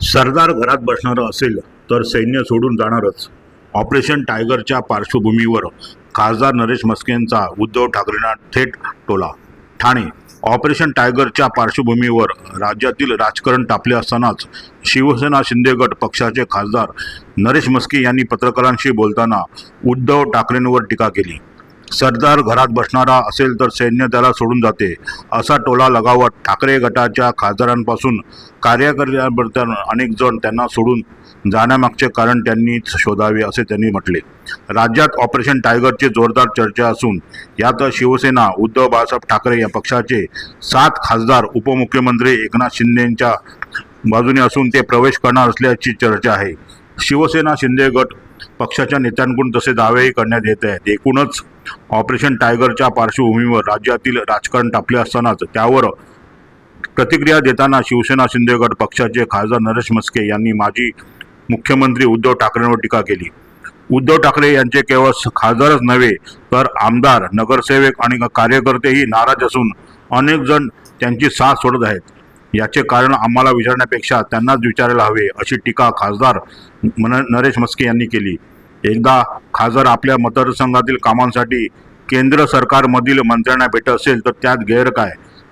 सरदार घरात बसणार असेल तर सैन्य सोडून जाणारच. ऑपरेशन टायगरच्या पार्श्वभूमीवर खासदार नरेश म्हस्केंचा उद्धव ठाकरेंना थेट टोला. ठाणे. ऑपरेशन टायगरच्या पार्श्वभूमीवर राज्यातील राजकारण तापले असतानाच शिवसेना शिंदे गट पक्षाचे खासदार नरेश म्हस्के यांनी पत्रकारांशी बोलताना उद्धव ठाकरेंवर टीका केली. सरदार घरात बसणारा असेल तर सैन्य त्याला सोडून जाते असा टोला लगावत ठाकरे गटाच्या खासदारांपासून कार्यकर्त्यांपर्यंत अनेक जण त्यांना सोडून जाण्यामागचे कारण त्यांनी शोधावे असे त्यांनी म्हटले. राज्यात ऑपरेशन टायगरची जोरदार चर्चा असून यात शिवसेना उद्धव बाळासाहेब ठाकरे या पक्षाचे 7 खासदार उपमुख्यमंत्री एकनाथ शिंदेंच्या बाजूने असून ते प्रवेश करणार असल्याची चर्चा आहे. शिवसेना शिंदे गट पक्षाच्या नेत्यांकडून तसे दावेही करण्यात येत आहेत. एकूणच ऑपरेशन टायगरच्या पार्श्वभूमीवर राज्यातील राजकारण तापले असतानाच त्यावर प्रतिक्रिया देताना शिवसेना शिंदे गट पक्षाचे खासदार नरेश म्हस्के यांनी माजी मुख्यमंत्री उद्धव ठाकरेंवर टीका केली. उद्धव ठाकरे यांचे केवळ खासदारच नव्हे तर आमदार, नगरसेवक आणि कार्यकर्तेही नाराज असून अनेक जण त्यांची साथ सोडत आहेत. याचे कारण आम्हाला विचारण्यापेक्षा त्यांनाच विचारायला हवे अशी टीका खासदार नरेश म्हस्के यांनी केली. एकदा खासदार आपल्या मतदारसंघातील कामांसाठी केंद्र सरकारमधील मंत्र्यांना भेटत असेल तर त्यात गैर काय?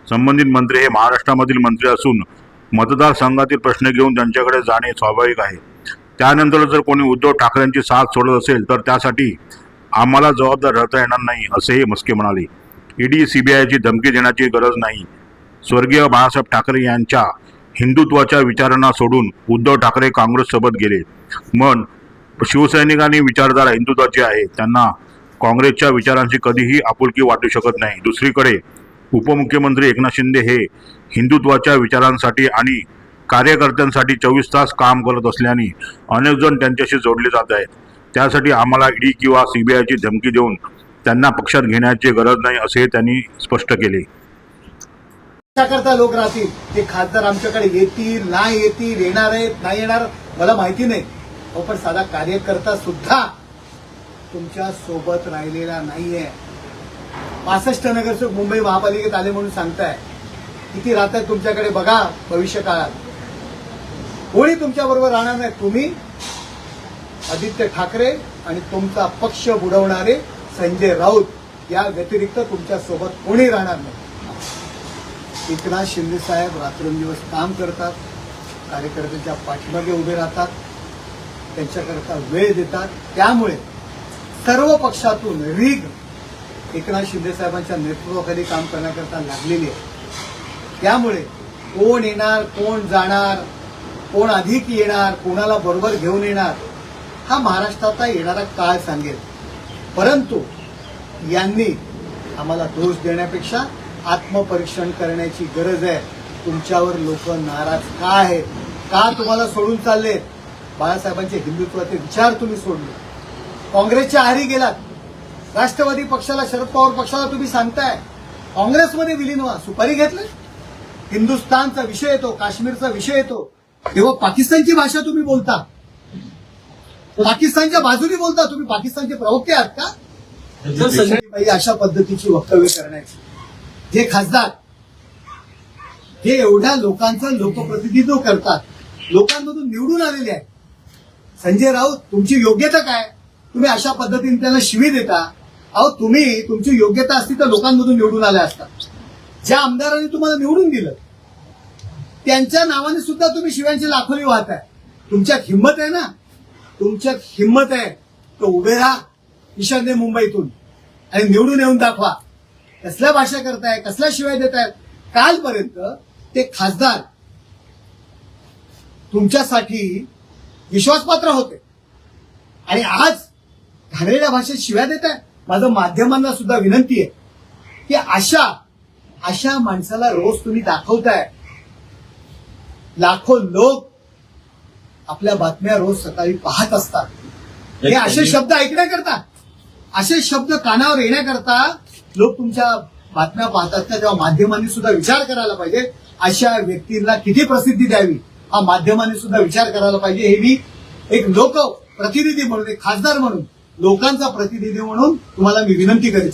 संबंधित मंत्री हे महाराष्ट्रामधील मंत्री असून मतदारसंघातील प्रश्न घेऊन त्यांच्याकडे जाणे स्वाभाविक आहे. त्यानंतर जर कोणी उद्धव ठाकरेंची साथ सोडत असेल तर त्यासाठी आम्हाला जबाबदार राहता येणार नाही असेही म्हस्के म्हणाले. ईडी सीबीआयची धमकी देण्याची गरज नाही. स्वर्गीय बाळासाहेब ठाकरे यांच्या हिंदुत्वाच्या विचारांना सोडून उद्धव ठाकरे काँग्रेससोबत गेले. मग शिवसैनिकांनी विचारधारा हिंदुत्वाची आहे, त्यांना काँग्रेसच्या विचारांची कधीही आपुलकी वाटू शकत नाही. दुसरीकडे उपमुख्यमंत्री एकनाथ शिंदे हे हिंदुत्वाच्या विचारांसाठी आणि कार्यकर्त्यांसाठी 24 तास काम करत असल्याने अनेक जण त्यांच्याशी जोडले जात आहेत. त्यासाठी आम्हाला ईडी किंवा सीबीआयची धमकी देऊन त्यांना पक्षात घेण्याची गरज नाही असे त्यांनी स्पष्ट केले. करता लोक राहतील ते खासदार आमच्याकडे येतील नाही येतील, येणार आहेत नाही येणार मला माहिती नाही. पण साधा कार्यकर्ता सुद्धा तुमच्या सोबत राहिलेला नाहीये. 65 नगरसेवक मुंबई महापालिकेत आले म्हणून सांगताय. किती राहतात तुमच्याकडे बघा भविष्य काळात. कोणी तुमच्या बरोबर राहणार नाही. तुम्ही, आदित्य ठाकरे आणि तुमचा पक्ष बुडवणारे संजय राऊत या व्यतिरिक्त तुमच्या सोबत कोणी राहणार नाही. एकनाथ शिंदे साहेब रात्रंदिवस काम करतात, कार्यकर्त्यांच्या पाठीमागे उभे राहतात, त्यांच्याकरता वेळ देतात. त्यामुळे सर्व पक्षातून रीग एकनाथ शिंदे साहेबांच्या नेतृत्वाखाली काम करण्याकरता लागलेली आहे. त्यामुळे कोण येणार, कोण जाणार, कोण अधिक येणार, कोणाला बरोबर घेऊन येणार हा महाराष्ट्राचा येणारा काळ सांगेल. परंतु यांनी आम्हाला दोष देण्यापेक्षा आत्मपरीक्षण करण्याची गरज आहे. तुमच्यावर लोक नाराज का आहेत, का तुम्हाला सोडून चाललेत? बाळासाहेबांचे हिंदुत्वाचे विचार तुम्ही सोडले, काँग्रेसच्या आहारी गेलात. राष्ट्रवादी पक्षाला, शरद पवार पक्षाला तुम्ही सांगताय काँग्रेसमध्ये विलीन व्हा. सुपारी घेतले. हिंदुस्थानचा विषय येतो, काश्मीरचा विषय येतो तेव्हा पाकिस्तानची भाषा तुम्ही बोलता, पाकिस्तानच्या बाजूने बोलता. तुम्ही पाकिस्तानचे प्रवक्ते आहात का? जर संजय अशा पद्धतीची वक्तव्य करण्याची जे खासदार हे एवढ्या लोकांचं लोकप्रतिनिधित्व करतात, लोकांमधून निवडून आलेले आहेत. संजय राऊत तुमची योग्यता काय? तुम्ही अशा पद्धतीने त्यांना शिवी देता. अहो तुम्ही, तुमची योग्यता असती तर लोकांमधून निवडून आल्या असतात. ज्या आमदारांनी तुम्हाला निवडून दिलं त्यांच्या नावाने सुद्धा तुम्ही शिव्यांची लाखोली वाहताय. तुमच्यात हिंमत आहे ना, तुमच्यात हिंमत आहे तर उभे राहा ईशान्य मुंबईतून आणि निवडून येऊन दाखवा. कसल्या भाषा करताय, कसल्या शिवाय देतायत? कालपर्यंत ते खासदार तुमच्यासाठी विश्वासपात्र होते आणि आज घाणेरड्या भाषेत शिव्या देत आहे. माझं माध्यमांना सुद्धा विनंती आहे की अशा माणसाला रोज तुम्ही दाखवताय. लाखो लोक आपल्या बातम्या रोज सकाळी पाहत असतात. हे असे शब्द ऐकण्याकरता, असे शब्द कानावर येण्याकरता लोक तुमच्या बातम्या पाहतात का? तेव्हा माध्यमांनी सुद्धा विचार करायला पाहिजे. अशा व्यक्तींना किती प्रसिद्धी द्यावी हा माध्यमांनी सुद्धा विचार करायला पाहिजे. हे मी एक लोकप्रतिनिधी म्हणून, एक खासदार म्हणून, लोकांचा प्रतिनिधी म्हणून तुम्हाला मी विनंती करेन.